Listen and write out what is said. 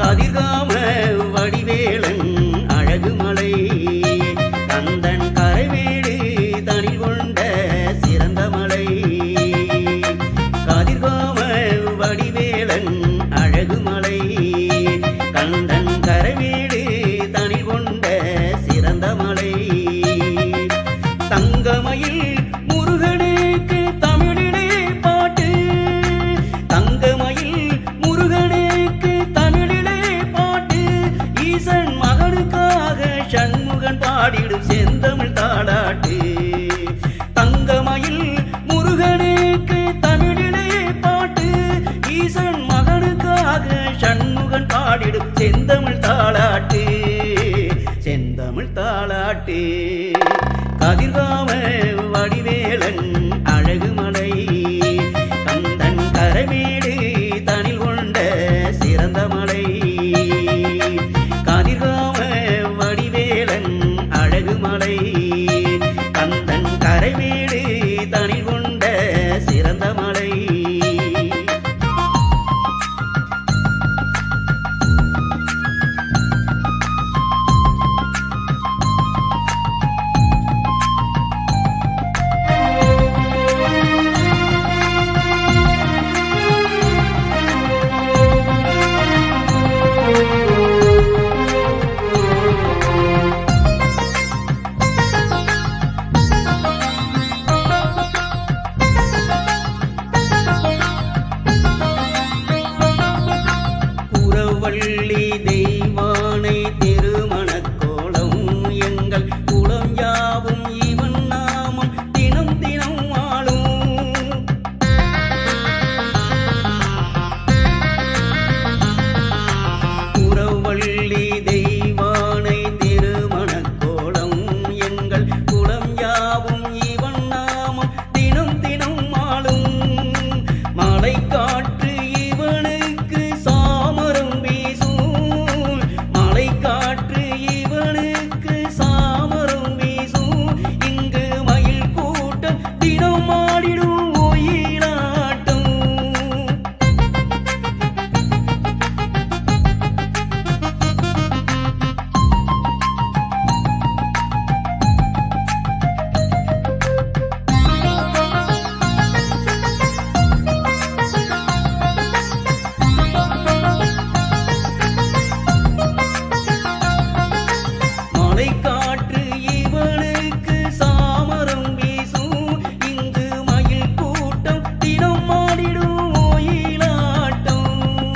கதிர்காம வடிவேலன் அழகுமலை கந்தன் கரைவேடு தனில் கொண்ட சிறந்த மலை. கதிர்காம வடிவேலன் அழகுமலை கந்தன் கரைவேடு தனில் கொண்ட சிறந்த மலை. தங்கமயில் முருகனுக்கு தமிழிலே பாட்டு, தங்கமயில் முருகனுக்கு தமிழிலே பாட்டு, ஈசன் மகனுக்காக சண்முகன் பாடிடும் செந்தமிழ் தாலாட்டு. தங்கமயில் முருகனுக்கு தமிழிலே பாட்டு, ஈசன் மகனுக்காக சண்முகன் பாடிடும் செந்தமிழ் தாலாட்டு, செந்தமிழ் தாலாட்டு. கதிர்காம